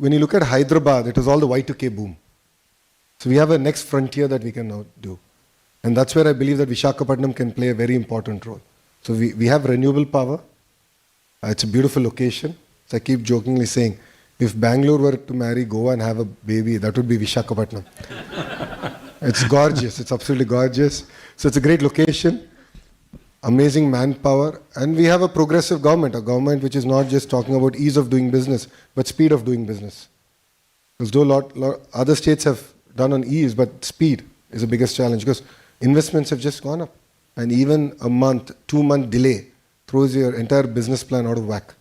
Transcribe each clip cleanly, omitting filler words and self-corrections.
when you look at Hyderabad, it was all the Y2K boom. So we have a next frontier that we can now do. And that's where I believe that Vishakapatnam can play a very important role. So we have renewable power. It's a beautiful location. So I keep jokingly saying, if Bangalore were to marry Goa and have a baby, that would be Vishakapatnam. It's gorgeous. It's absolutely gorgeous. So it's a great location, amazing manpower, and we have a progressive government, a government which is not just talking about ease of doing business, but speed of doing business. Because though lot other states have done on ease, but speed is the biggest challenge because investments have just gone up. And even a month, 2-month delay throws your entire business plan out of whack.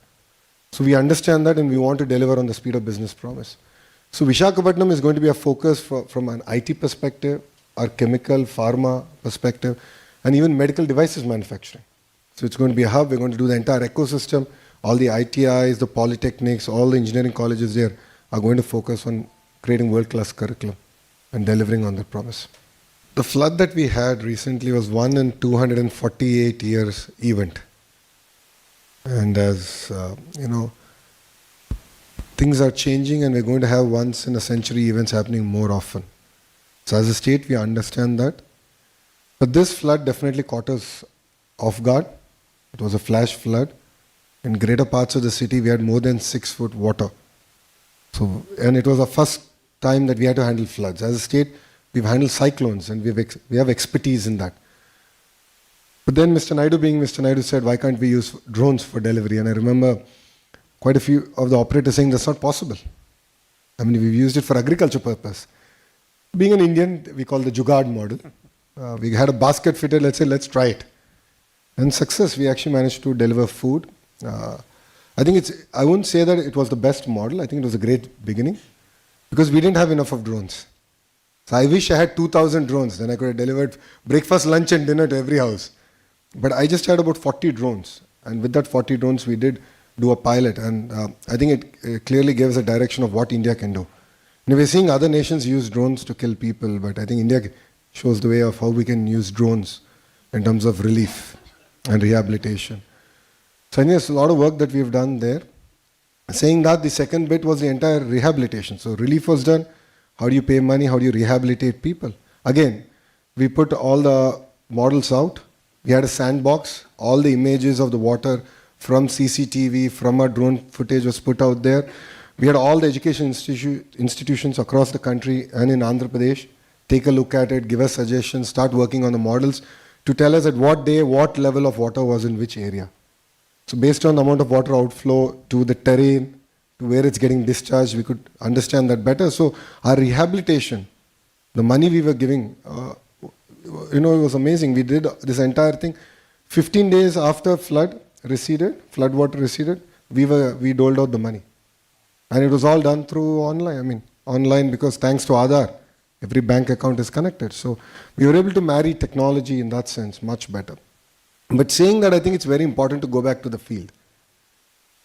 So we understand that and we want to deliver on the speed of business promise. So Vishakapatnam is going to be a focus from an IT perspective, our chemical, pharma perspective, and even medical devices manufacturing. So it's going to be a hub. We're going to do the entire ecosystem. All the ITIs, the polytechnics, all the engineering colleges there are going to focus on creating world-class curriculum and delivering on that promise. The flood that we had recently was 1 in 248 years event. And as you know, things are changing and we're going to have once in a century events happening more often. So as a state, we understand that. But this flood definitely caught us off guard. It was a flash flood. In greater parts of the city, we had more than 6 foot water. So, and it was the first time that we had to handle floods. As a state, we've handled cyclones and we have expertise in that. But then Mr. Naidu being Mr. Naidu said, why can't we use drones for delivery? And I remember quite a few of the operators saying that's not possible. I mean, we've used it for agriculture purpose. Being an Indian, we call the Jugaad model. We had a basket fitted, let's say, let's try it. And success, we actually managed to deliver food. I think I wouldn't say that it was the best model. I think it was a great beginning because we didn't have enough of drones. So I wish I had 2,000 drones. Then I could have delivered breakfast, lunch and dinner to every house. But I just had about 40 drones. And with that 40 drones, we did do a pilot. And I think it clearly gives a direction of what India can do. And we're seeing other nations use drones to kill people. But I think India shows the way of how we can use drones in terms of relief and rehabilitation. So I think there's a lot of work that we've done there. Saying that, the second bit was the entire rehabilitation. So relief was done. How do you pay money? How do you rehabilitate people? Again, we put all the models out. We had a sandbox. All the images of the water from CCTV, from our drone footage was put out there. We had all the education institutions across the country and in Andhra Pradesh take a look at it, give us suggestions, start working on the models to tell us at what day, what level of water was in which area. So based on the amount of water outflow to the terrain, to where it's getting discharged, we could understand that better. So our rehabilitation, the money we were giving, it was amazing. We did this entire thing. 15 days after flood water receded, we doled out the money. And it was all done through online. I mean, online because thanks to Aadhaar, every bank account is connected. So we were able to marry technology in that sense much better. But saying that, I think it's very important to go back to the field.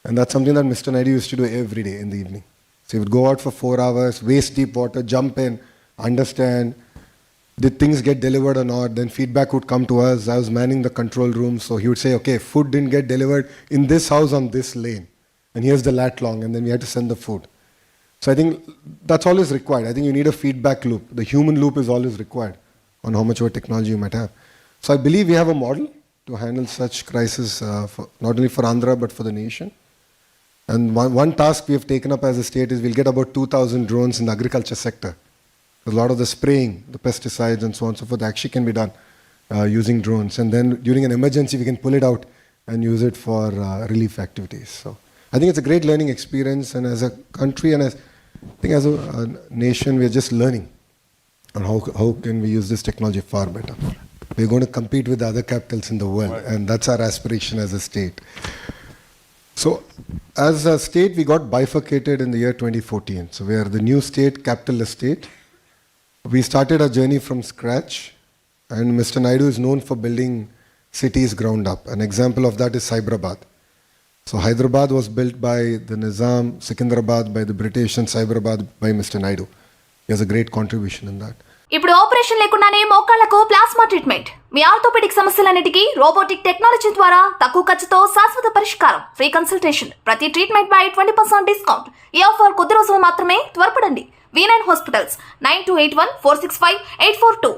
And that's something that Mr. Naidu used to do every day in the evening. So he would go out for 4 hours, waist deep water, jump in, understand, did things get delivered or not? Then feedback would come to us. I was manning the control room. So he would say, okay, food didn't get delivered in this house on this lane. And here's the lat long. And then we had to send the food. So I think that's always required. I think you need a feedback loop. The human loop is always required on how much of a technology you might have. So I believe we have a model to handle such crisis, not only for Andhra, but for the nation. And one task we have taken up as a state is we'll get about 2,000 drones in the agriculture sector. A lot of the spraying, the pesticides and so on and so forth actually can be done using drones. And then during an emergency, we can pull it out and use it for relief activities. So I think it's a great learning experience. And as a country and as a nation, we're just learning on how can we use this technology far better. We're going to compete with the other capitals in the world. Right. And that's our aspiration as a state. So as a state, we got bifurcated in the year 2014. So we are the new state, capitalist state. We started our journey from scratch, and Mr. Naidu is known for building cities ground up. An example of that is Cyberabad. So Hyderabad was built by the Nizam, Secunderabad by the British, and Cyberabad by Mr. Naidu. He has a great contribution in that. ఇప్పుడు operation లేకుండానే మోకాళ్లకు plasma treatment. మీ orthopaedic సమస్యలన్నిటికీ robotic technology ద్వారా తక్కువ ఖర్చుతో శాశ్వత పరిష్కారం. Free consultation. ప్రతి treatment పై 20% discount. ఈ ఆఫర్ కొద్ది రోజులు మాత్రమే. త్వరపడండి. V9 hospitals 9281465842.